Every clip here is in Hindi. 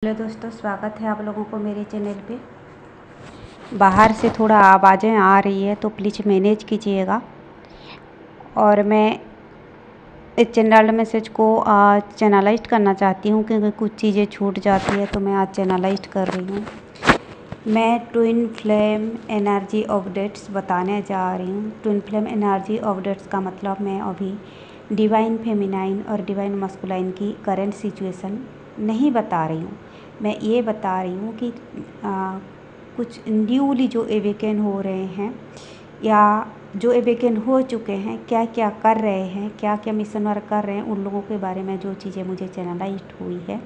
हेलो दोस्तों, स्वागत है आप लोगों को मेरे चैनल पे। बाहर से थोड़ा आवाज़ें आ रही है तो प्लीज़ मैनेज कीजिएगा। और मैं इस चैनल मैसेज को चैनलाइज करना चाहती हूँ क्योंकि कुछ चीज़ें छूट जाती है तो मैं आज चैनलाइज कर रही हूँ। मैं ट्विन फ्लेम एनर्जी अपडेट्स बताने जा रही हूँ। ट्विन फ्लेम एनर्जी अपडेट्स का मतलब मैं अभी डिवाइन फेमिनाइन और डिवाइन मस्कुलाइन की करंट सिचुएशन नहीं बता रही हूँ। मैं ये बता रही हूँ कि कुछ न्यूली जो एवेकन हो रहे हैं या जो एवेकन हो चुके हैं क्या क्या कर रहे हैं, क्या क्या मिशन वर्क कर रहे हैं, उन लोगों के बारे में जो चीज़ें मुझे चैनलाइज्ड हुई है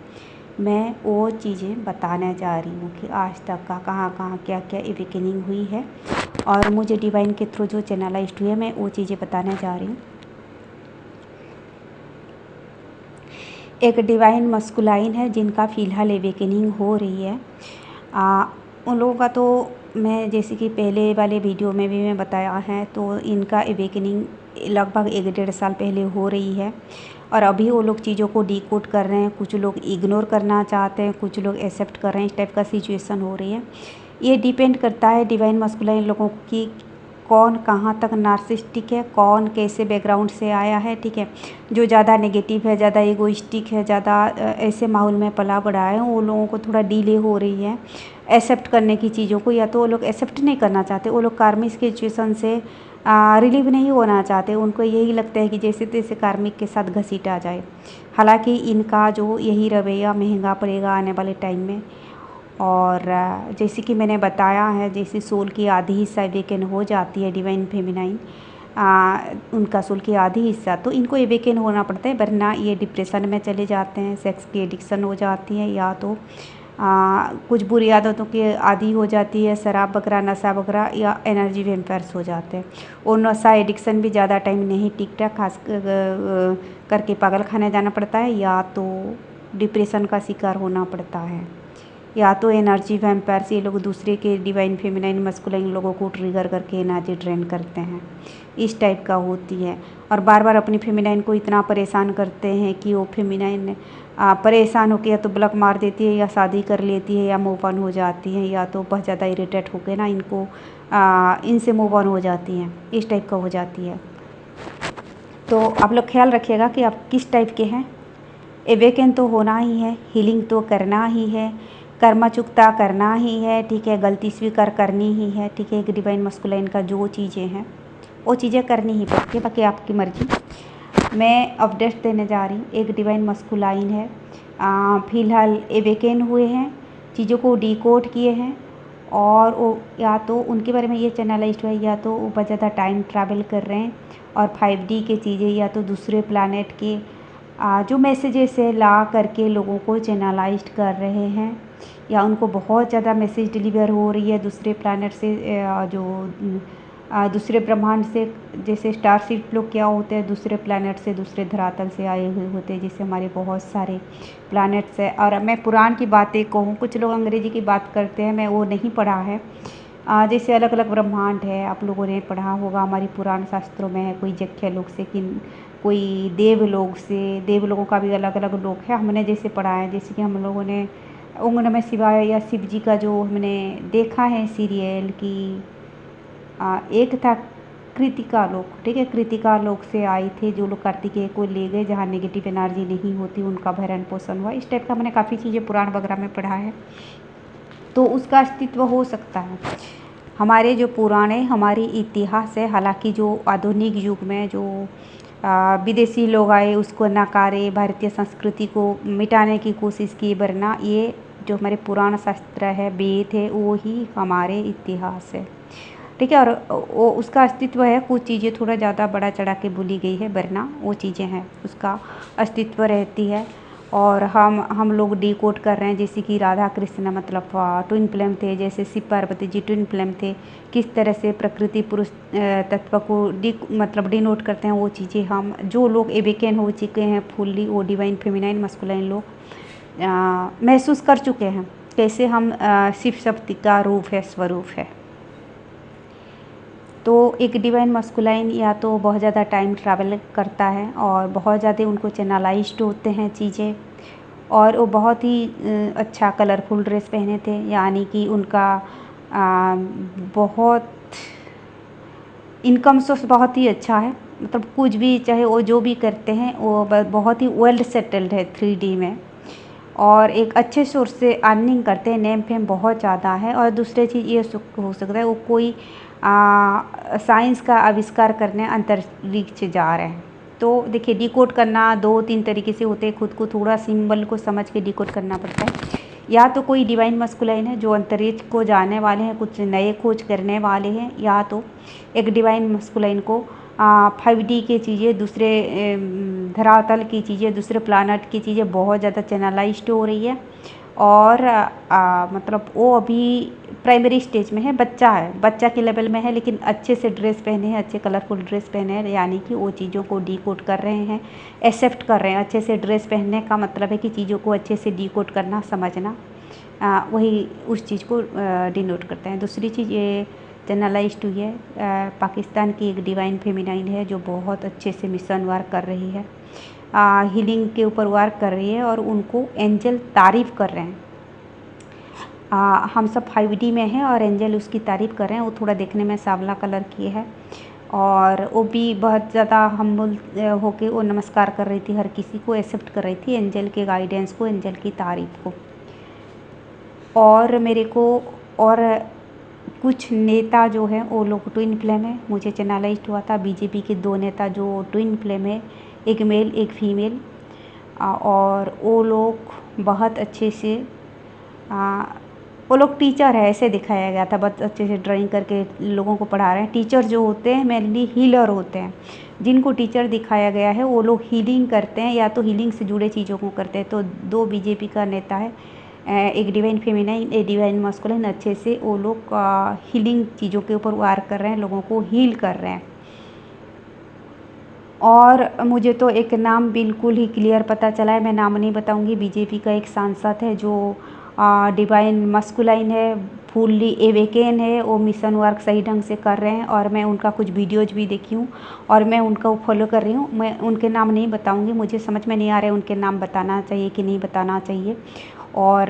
मैं वो चीज़ें बताने जा रही हूँ कि आज तक का कहाँ कहाँ क्या क्या एवेकनिंग हुई है और मुझे डिवाइन के थ्रू जो चैनलाइज्ड हुई है मैं वो चीज़ें बताने जा रही हूँ। एक डिवाइन मस्कुलाइन है जिनका फ़िलहाल एवेकनिंग हो रही है। उन लोगों का तो मैं जैसे कि पहले वाले वीडियो में भी मैं बताया है तो इनका एवेकनिंग लगभग 1-1.5 साल पहले हो रही है और अभी वो लोग चीज़ों को डिकोड कर रहे हैं। कुछ लोग इग्नोर करना चाहते हैं, कुछ लोग एक्सेप्ट कर रहे हैं। इस टाइप का सिचुएशन हो रही है। ये डिपेंड करता है डिवाइन मस्कुलाइन लोगों की कौन कहाँ तक नार्सिस्टिक है, कौन कैसे बैकग्राउंड से आया है। ठीक है, जो ज़्यादा नेगेटिव है, ज़्यादा इगोइस्टिक है, ज़्यादा ऐसे माहौल में पला बढ़ा है, वो लोगों को थोड़ा डिले हो रही है एक्सेप्ट करने की चीज़ों को। या तो वो लोग एक्सेप्ट नहीं करना चाहते, वो लोग कार्मिक सिचुएशन से रिलीव नहीं होना चाहते। उनको यही लगता है कि जैसे तैसे कार्मिक के साथ घसीटा जाए। हालांकि इनका जो यही रवैया महंगा पड़ेगा आने वाले टाइम में। और जैसे कि मैंने बताया है, जैसे सोल की आधी हिस्सा एवेकन हो जाती है डिवाइन फेमिनाइन, उनका सोल की आधी हिस्सा, तो इनको एवेकन होना पड़ता है, वरना ये डिप्रेशन में चले जाते हैं, सेक्स की एडिक्शन हो जाती है, या तो कुछ बुरी आदतों की आदी हो जाती है, शराब वगैरह, नशा वगैरह, या एनर्जी वैम्पायर्स हो जाते हैं। और नशा एडिक्शन भी ज़्यादा टाइम नहीं टिकता, खास करके पागल खाने जाना पड़ता है, या तो डिप्रेशन का शिकार होना पड़ता है, या तो एनर्जी वैम्पायर्स, ये लोग दूसरे के डिवाइन फेमिनाइन मस्कुलाइन लोगों को ट्रिगर करके एनर्जी ड्रेन करते हैं, इस टाइप का होती है। और बार बार अपनी फेमिनाइन को इतना परेशान करते हैं कि वो फेमिनाइन परेशान होकर या तो ब्लॉक मार देती है, या शादी कर लेती है, या मूव ऑन हो जाती है, या तो बहुत ज़्यादा इरिटेट होकर ना इनको इनसे मूव ऑन हो जाती हैं, इस टाइप का हो जाती है। तो आप लोग ख्याल रखिएगा कि आप किस टाइप के हैं। एवेकन तो होना ही है, हीलिंग तो करना ही है, कर्म चुकता करना ही है। ठीक है, गलती स्वीकार करनी ही है। ठीक है, एक डिवाइन मस्कुलाइन का जो चीज़ें हैं वो चीज़ें करनी ही पड़ती है, बाकी आपकी मर्जी। मैं अपडेट देने जा रही हूँ। एक डिवाइन मस्कुलाइन है, फ़िलहाल एवेकन हुए हैं, चीज़ों को डिकोड किए हैं, और वो या तो उनके बारे में ये चैनलाइज्ड हुआ है, या तो वो बहुत ज़्यादा टाइम ट्रैवल कर रहे हैं और 5D के चीज़ें, या तो दूसरे प्लानट के जो मैसेजेस है ला करके लोगों को चैनलाइज्ड कर रहे हैं, या उनको बहुत ज़्यादा मैसेज डिलीवर हो रही है दूसरे प्लानट से, जो दूसरे ब्रह्मांड से। जैसे स्टारशिप लोग क्या होते हैं, दूसरे प्लैनेट से, दूसरे धरातल से आए हुए होते हैं, जैसे हमारे बहुत सारे प्लैनेट्स हैं। और मैं पुराण की बातें कहूँ, कुछ लोग अंग्रेजी की बात करते हैं, मैं वो नहीं पढ़ा है। जैसे अलग अलग ब्रह्मांड है, आप लोगों ने पढ़ा होगा हमारी पुराण शास्त्रों में है, कोई जख्या लोग से, कि कोई देवलोक से, देवलोगों का भी अलग अलग लोक है। हमने जैसे पढ़ा है, जैसे कि हम लोगों ने ओम नमः शिवाय या शिव जी का जो हमने देखा है सीरियल की, एक था कृतिका लोक। ठीक है, कृतिका लोक से आए थे जो लोग कार्तिकेय को ले गए, जहाँ नेगेटिव एनर्जी नहीं होती, उनका भरण पोषण हुआ। इस टाइप का मैंने काफ़ी चीज़ें पुराण वगैरह में पढ़ा है, तो उसका अस्तित्व हो सकता है। हमारे जो पुराने हमारी इतिहास है, हालांकि जो आधुनिक युग में जो विदेशी लोग आए उसको नकारे, भारतीय संस्कृति को मिटाने की कोशिश की, वरना ये जो हमारे पुराण शास्त्र है, वेद है, वो ही हमारे इतिहास है। ठीक है, और वो उसका अस्तित्व है। कुछ चीज़ें थोड़ा ज़्यादा बड़ा चढ़ा के बोली गई है, वरना वो चीज़ें हैं, उसका अस्तित्व रहती है। और हम लोग डिकोड कर रहे हैं, जैसे कि राधा कृष्ण मतलब ट्विन फ्लेम थे, जैसे शिव पार्वती जी ट्विन फ्लेम थे, किस तरह से प्रकृति पुरुष तत्व को मतलब डिनोट करते हैं, वो चीज़ें हम जो लोग एवेकन हो चुके हैं फुल्ली, वो डिवाइन फेमिनाइन मस्कुलाइन लोग महसूस कर चुके हैं कैसे हम शिव शक्ति का रूप है, स्वरूप है। तो एक डिवाइन मस्कुलाइन या तो बहुत ज़्यादा टाइम ट्रैवल करता है और बहुत ज़्यादा उनको चैनलाइज्ड होते हैं चीज़ें, और वो बहुत ही अच्छा कलरफुल ड्रेस पहने थे, यानी कि उनका बहुत इनकम सोर्स बहुत ही अच्छा है। मतलब कुछ भी चाहे वो जो भी करते हैं वो बहुत ही वेल सेटल्ड है 3D में, और एक अच्छे सोर्स से अर्निंग करते हैं, नेम फेम बहुत ज़्यादा है। और दूसरी चीज़ ये हो सकता है वो कोई साइंस का आविष्कार करने अंतरिक्ष जा रहे हैं। तो देखिए, डिकोड करना 2-3 तरीके से होते हैं, खुद को थोड़ा सिंबल को समझ के डिकोड करना पड़ता है। या तो कोई डिवाइन मस्कुलाइन है जो अंतरिक्ष को जाने वाले हैं, कुछ नए खोज करने वाले हैं, या तो एक डिवाइन मस्कुलाइन को 5D की चीज़ें, दूसरे धरातल की चीज़ें, दूसरे प्लानट की चीज़ें बहुत ज़्यादा चैनलाइज्ड हो रही है। और मतलब वो अभी प्राइमरी स्टेज में है, बच्चा है, बच्चा के लेवल में है, लेकिन अच्छे से ड्रेस पहने हैं, अच्छे कलरफुल ड्रेस पहने हैं, यानी कि वो चीज़ों को डिकोड कर रहे हैं, एक्सेप्ट कर रहे हैं। अच्छे से ड्रेस पहनने का मतलब है कि चीज़ों को अच्छे से डिकोड करना, समझना, वही उस चीज़ को डिनोट करते हैं। दूसरी चीज़ ये चैनलाइज्ड हुई है, पाकिस्तान की एक डिवाइन फेमिनाइन है जो बहुत अच्छे से मिशन वर्क कर रही है, हीलिंग के ऊपर वर्क कर रही है, और उनको एंजल तारीफ़ कर रहे हैं। हम सब 5D में हैं और एंजल उसकी तारीफ़ कर रहे हैं। वो थोड़ा देखने में सांवला कलर की है, और वो भी बहुत ज़्यादा हम्बल होके वो नमस्कार कर रही थी, हर किसी को एक्सेप्ट कर रही थी, एंजल के गाइडेंस को, एंजल की तारीफ़ को। और मेरे को और कुछ नेता जो हैं वो लोग ट्विन फ्लेम है, मुझे चैनलाइज्ड हुआ था बीजेपी के 2 नेता जो ट्विन फ्लेम है, एक मेल एक फीमेल, और वो लोग बहुत अच्छे से वो लोग टीचर है ऐसे दिखाया गया था, बहुत अच्छे से ड्राइंग करके लोगों को पढ़ा रहे हैं। टीचर जो होते हैं मेनली हीलर होते हैं, जिनको टीचर दिखाया गया है वो लोग हीलिंग करते हैं, या तो हीलिंग से जुड़े चीज़ों को करते हैं। तो 2 बीजेपी का नेता है, एक डिवाइन फेमिनाइन, एक डिवाइन मस्कुलिन, अच्छे से वो लोग हीलिंग चीज़ों के ऊपर वार कर रहे हैं, लोगों को हील कर रहे हैं। और मुझे तो एक नाम बिल्कुल ही क्लियर पता चला है, मैं नाम नहीं बताऊंगी। बीजेपी का एक सांसद है जो डिवाइन मस्कुलाइन है, फुल्ली एवेकेन है, वो मिशन वर्क सही ढंग से कर रहे हैं, और मैं उनका कुछ वीडियोज भी देखी हूँ और मैं उनका फॉलो कर रही हूँ। मैं उनके नाम नहीं बताऊंगी, मुझे समझ में नहीं आ रहा है उनके नाम बताना चाहिए कि नहीं बताना चाहिए। और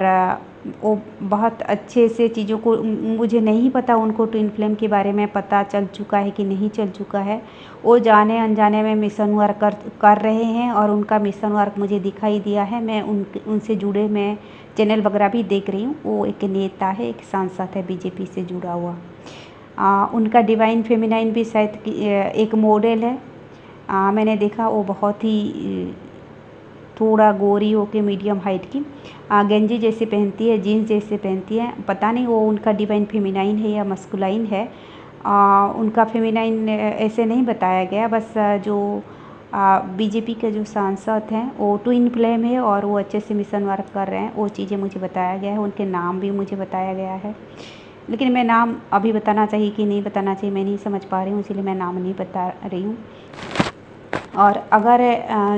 वो बहुत अच्छे से चीज़ों को, मुझे नहीं पता उनको ट्विन फ्लेम के बारे में पता चल चुका है कि नहीं चल चुका है। वो जाने अनजाने में मिशन वर्क कर रहे हैं, और उनका मिशन वर्क मुझे दिखाई दिया है। मैं उनसे जुड़े मैं चैनल वगैरह भी देख रही हूँ। वो एक नेता है, एक सांसद है बीजेपी से जुड़ा हुआ। उनका डिवाइन फेमिनाइन भी शायद एक मॉडल है, मैंने देखा। वो बहुत ही थोड़ा गोरी होके मीडियम हाइट की, गंजी जैसे पहनती है, जीन्स जैसे पहनती है। पता नहीं वो उनका डिवाइन फेमिनाइन है या मस्कुलाइन है। उनका फेमिनाइन ऐसे नहीं बताया गया, बस जो बीजेपी के जो सांसद हैं वो ट्विन फ्लेम है और वो अच्छे से मिशन वर्क कर रहे हैं, वो चीज़ें मुझे बताया गया है। उनके नाम भी मुझे बताया गया है, लेकिन मैं नाम अभी बताना चाहिए कि नहीं बताना चाहिए मैं नहीं समझ पा रही हूँ, इसलिए मैं नाम नहीं बता रही हूँ। और अगर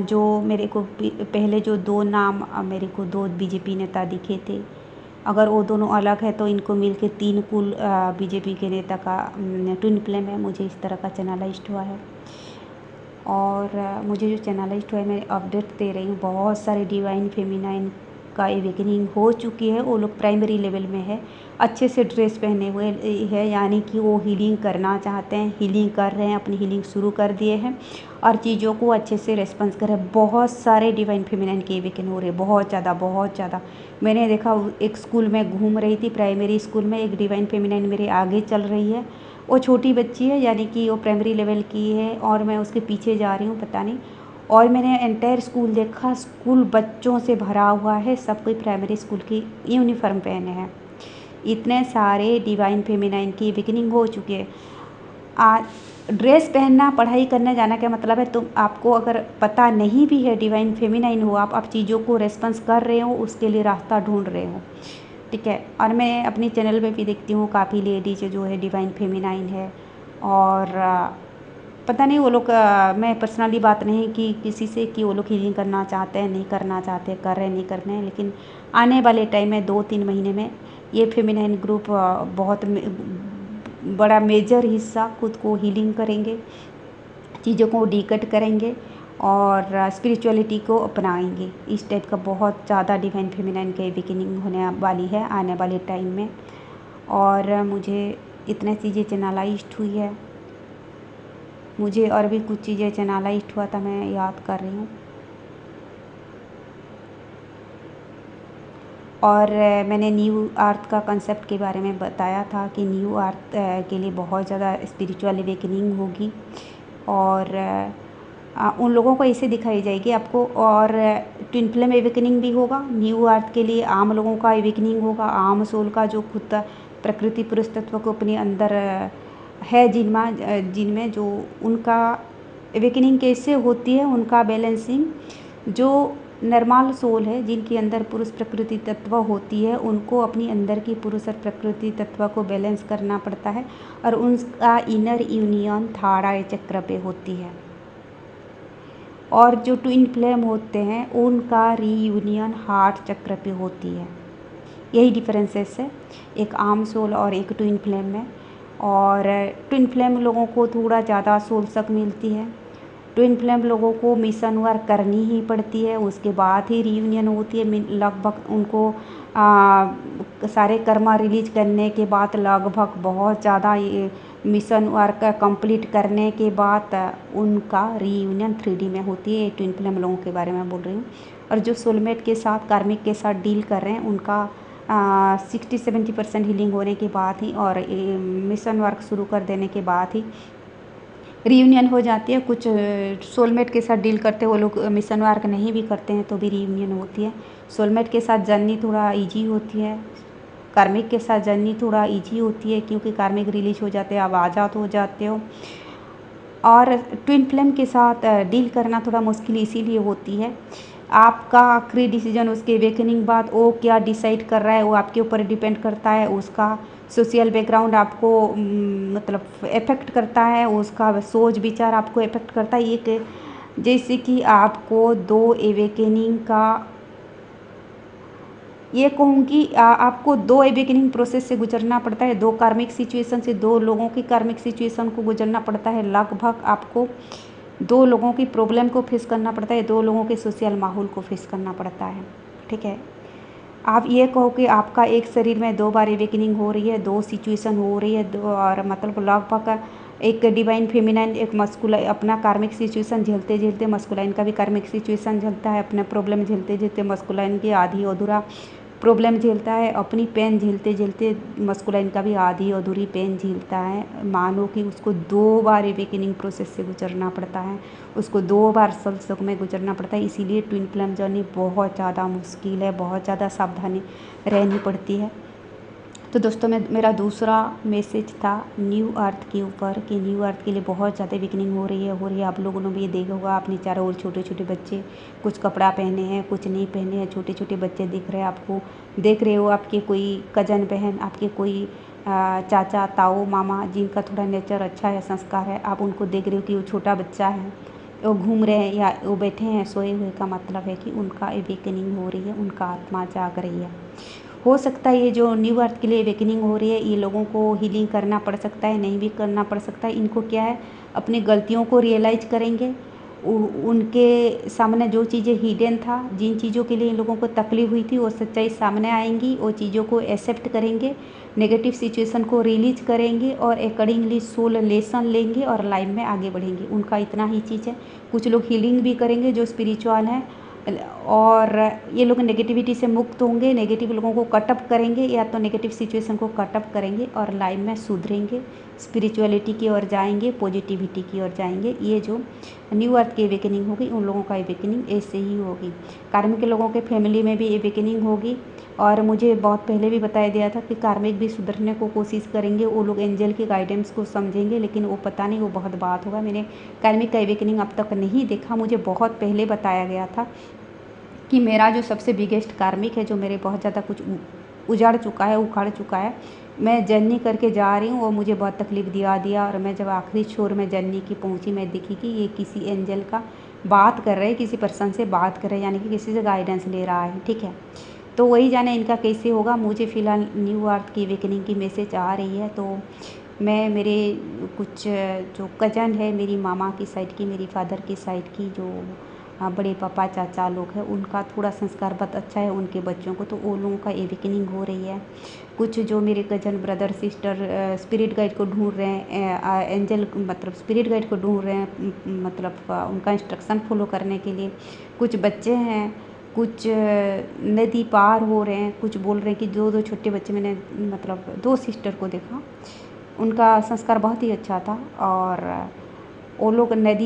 जो मेरे को पहले जो 2 नाम मेरे को 2 बीजेपी नेता दिखे थे, अगर वो दोनों अलग है तो इनको मिलके 3 कुल बीजेपी के नेता का ट्विन फ्लेम है। मुझे इस तरह का चैनलाइज्ड हुआ है, और मुझे जो चैनलाइज्ड हुआ है मैं अपडेट दे रही हूँ। बहुत सारे डिवाइन फेमिनाइन का एवेकनिंग हो चुकी है, वो लोग प्राइमरी लेवल में है, अच्छे से ड्रेस पहने हुए है, यानी कि वो हीलिंग करना चाहते हैं, हीलिंग कर रहे हैं, अपनी हीलिंग शुरू कर दिए हैं और चीज़ों को अच्छे से रेस्पॉन्स कर रहे हैं। बहुत सारे डिवाइन फेमिनाइन के एवेकन हो रहे हैं, बहुत ज़्यादा। मैंने देखा एक स्कूल में घूम रही थी, प्राइमरी स्कूल में, एक डिवाइन फेमिनाइन मेरे आगे चल रही है। वो छोटी बच्ची है, यानी कि वो प्राइमरी लेवल की है, और मैं उसके पीछे जा रही हूँ, पता नहीं। और मैंने एंटायर स्कूल देखा, स्कूल बच्चों से भरा हुआ है, सब कोई प्राइमरी स्कूल की यूनिफॉर्म पहने हैं। इतने सारे डिवाइन फेमिनाइन की बिगिनिंग हो चुकी है। ड्रेस पहनना, पढ़ाई करने जाना क्या मतलब है? तुम आपको अगर पता नहीं भी है डिवाइन फेमिनाइन हो आप चीज़ों को रेस्पॉन्स कर रहे हो, उसके लिए रास्ता ढूंढ रहे हो, ठीक है। और मैं अपनी चैनल पे भी देखती हूँ काफ़ी लेडीज जो है डिवाइन फेमिनाइन है, और पता नहीं वो लोग, मैं पर्सनली बात नहीं की किसी से कि वो लोग हीलिंग करना चाहते हैं, नहीं करना चाहते, कर रहे हैं, नहीं कर रहे हैं, लेकिन आने वाले टाइम में 2-3 महीने में ये फेमिनाइन ग्रुप बहुत बड़ा मेजर हिस्सा खुद को हीलिंग करेंगे, चीज़ों को डिकट करेंगे, और स्पिरिचुअलिटी को अपनाएंगे। इस टाइप का बहुत ज़्यादा डिवाइन फेमिनाइन की अवेकनिंग होने वाली है आने वाले टाइम में। और मुझे इतने चीज़ें चैनलाइज्ड हुई है, मुझे और भी कुछ चीज़ें चैनलाइज्ड हुआ था, मैं याद कर रही हूँ। और मैंने न्यू अर्थ का कंसेप्ट के बारे में बताया था कि न्यू अर्थ के लिए बहुत ज़्यादा स्पिरिचुअल अवेकनिंग होगी और उन लोगों को ऐसे दिखाई जाएगी आपको। और ट्विन फ्लेम अवेकनिंग भी होगा। न्यू अर्थ के लिए आम लोगों का अवेकनिंग होगा, आम सोल का जो खुद प्रकृति पुरुष तत्व को अपने अंदर है जिनमें जो उनका अवेकनिंग कैसे होती है, उनका बैलेंसिंग। जो नॉर्मल सोल है जिनके अंदर पुरुष प्रकृति तत्व होती है, उनको अपनी अंदर की पुरुष और प्रकृति तत्व को बैलेंस करना पड़ता है और उनका इनर यूनियन थर्ड आई चक्र पे होती है। और जो ट्विन फ्लेम होते हैं उनका रीयूनियन हार्ट चक्र पे होती है। यही डिफरेंसेस है एक आम सोल और एक ट्विन फ्लेम में। और ट्विन फ्लेम लोगों को थोड़ा ज़्यादा सोल तक मिलती है। ट्विन फ्लेम लोगों को मिशन वर्क करनी ही पड़ती है, उसके बाद ही रीयूनियन होती है। लगभग उनको सारे कर्मा रिलीज करने के बाद लगभग बहुत ज़्यादा मिशन वर्क कंप्लीट करने के बाद उनका रीयूनियन 3D में होती है। ट्विन फ्लेम लोगों के बारे में बोल रही हूँ। और जो सोलमेट के साथ कार्मिक के साथ डील कर रहे हैं उनका 60-70% हीलिंग होने के बाद ही और मिशन वर्क शुरू कर देने के बाद ही रीयूनियन हो जाती है। कुछ सोलमेट के साथ डील करते वो लोग मिशन वर्क नहीं भी करते हैं तो भी रीयूनियन होती है। सोलमेट के साथ जर्नी थोड़ा इजी होती है, कार्मिक के साथ जर्नी थोड़ा इजी होती है क्योंकि कार्मिक रिलीज हो जाते हैं, आप आज़ाद हो जाते हो। और ट्विन फ्लेम के साथ डील करना थोड़ा मुश्किल इसीलिए होती है, आपका आखिरी डिसीजन उसके अवेकनिंग बाद वो क्या डिसाइड कर रहा है वो आपके ऊपर डिपेंड करता है। उसका सोशल बैकग्राउंड आपको मतलब इफ़ेक्ट करता है, उसका सोच विचार आपको इफ़ेक्ट करता है। एक जैसे कि आपको 2 अवेकनिंग का ये कहूँगी आपको 2 अवेकनिंग प्रोसेस से गुजरना पड़ता है, 2 कार्मिक सिचुएशन से, 2 लोगों की कार्मिक सिचुएशन को गुजरना पड़ता है। लगभग आपको 2 लोगों की प्रॉब्लम को फेस करना पड़ता है, 2 लोगों के सोशल माहौल को फेस करना पड़ता है। ठीक है, आप ये कहो कि आपका एक शरीर में 2 बार अवेकनिंग हो रही है, 2 सिचुएशन हो रही है, और मतलब लगभग एक डिवाइन फेमिनाइन एक मस्कुलाइन अपना कार्मिक सिचुएशन झेलते झेलते मस्कुलाइन का भी कार्मिक सिचुएशन झेलता है, अपना प्रॉब्लम झेलते झेलते मस्कुलाइन की आधी अधूरा प्रॉब्लम झेलता है, अपनी पेन झेलते झेलते मस्कुलाइन का भी आधी अधूरी पेन झेलता है। मानो कि उसको 2 बार अवेकनिंग प्रोसेस से गुजरना पड़ता है, उसको 2 बार सत्संग में गुजरना पड़ता है। इसीलिए ट्विन फ्लेम जर्नी बहुत ज़्यादा मुश्किल है, बहुत ज़्यादा सावधानी रहनी पड़ती है। तो दोस्तों मेरा दूसरा मैसेज था न्यू अर्थ के ऊपर कि न्यू अर्थ के लिए बहुत ज़्यादा अवेकनिंग हो रही है। आप लोगों ने भी ये देखा होगा, अपने चारों ओर छोटे छोटे बच्चे कुछ कपड़ा पहने हैं, कुछ नहीं पहने हैं, छोटे छोटे बच्चे दिख रहे हैं आपको, देख रहे हो आपके कोई कज़न बहन, आपके कोई चाचा ताऊ मामा जिनका थोड़ा नेचर अच्छा है, संस्कार है, आप उनको देख रहे हो कि वो छोटा बच्चा है, वो घूम रहे हैं या वो बैठे हैं सोए हुए, का मतलब है कि उनका अवेकनिंग हो रही है, उनका आत्मा जाग रही है। हो सकता है ये जो न्यू अर्थ के लिए अवेकनिंग हो रही है ये लोगों को हीलिंग करना पड़ सकता है, नहीं भी करना पड़ सकता है। इनको क्या है, अपनी गलतियों को रियलाइज़ करेंगे, उनके सामने जो चीज़ें हिडन था, जिन चीज़ों के लिए इन लोगों को तकलीफ हुई थी वो सच्चाई सामने आएंगी, वो चीज़ों को एक्सेप्ट करेंगे, नेगेटिव सिचुएशन को रिलीज करेंगे और अकॉर्डिंगली सोल लेसन लेंगे और लाइफ में आगे बढ़ेंगे। उनका इतना ही चीज़ है। कुछ लोग हीलिंग भी करेंगे जो स्पिरिचुअल हैं और ये लोग नेगेटिविटी से मुक्त होंगे, नेगेटिव लोगों को कटअप करेंगे या तो नेगेटिव सिचुएशन को कटअप करेंगे और लाइफ में सुधरेंगे, स्पिरिचुअलिटी की ओर जाएंगे, पॉजिटिविटी की ओर जाएंगे। ये जो न्यू अर्थ की अवेकनिंग होगी उन लोगों का अवेकनिंग ऐसे ही होगी। कार्मिक के लोगों के फैमिली में भी अवेकनिंग होगी और मुझे बहुत पहले भी बताया दिया था कि कार्मिक भी सुधरने को कोशिश करेंगे, वो लोग एंजल के गाइडेंस को समझेंगे, लेकिन वो पता नहीं वो बहुत बात होगा। मैंने कार्मिक का अवेकनिंग अब तक नहीं देखा, मुझे बहुत पहले बताया गया था कि मेरा जो सबसे बिगेस्ट कार्मिक है, जो मेरे बहुत ज़्यादा कुछ उजाड़ चुका है, उखाड़ चुका है, मैं जर्नी करके जा रही हूँ, वो मुझे बहुत तकलीफ़ दिया और मैं जब आखिरी छोर में जर्नी की पहुँची, मैं देखी कि ये किसी एंजल का बात कर रहे हैं, किसी पर्सन से बात कर रहे हैं, यानी कि किसी से गाइडेंस ले रहा है। ठीक है, तो वही जाने इनका कैसे होगा। मुझे फ़िलहाल न्यू अर्थ की अवेकनिंग की मैसेज आ रही है। तो मैं मेरे कुछ जो कज़न है, मेरी मामा की साइड की, मेरी फादर की साइड की, जो बड़े पापा चाचा लोग हैं, उनका थोड़ा संस्कार बहुत अच्छा है उनके बच्चों को, तो वो लोगों का अवेकनिंग हो रही है। कुछ जो मेरे cousin brother sister spirit guide को ढूंढ रहे हैं, एंजल मतलब स्पिरिट गाइड को ढूंढ रहे हैं, मतलब उनका इंस्ट्रक्शन फॉलो करने के लिए। कुछ बच्चे हैं, कुछ नदी पार हो रहे हैं, कुछ बोल रहे हैं कि दो छोटे बच्चे, मैंने मतलब 2 सिस्टर को देखा, उनका संस्कार बहुत ही अच्छा था। और वो लोग नदी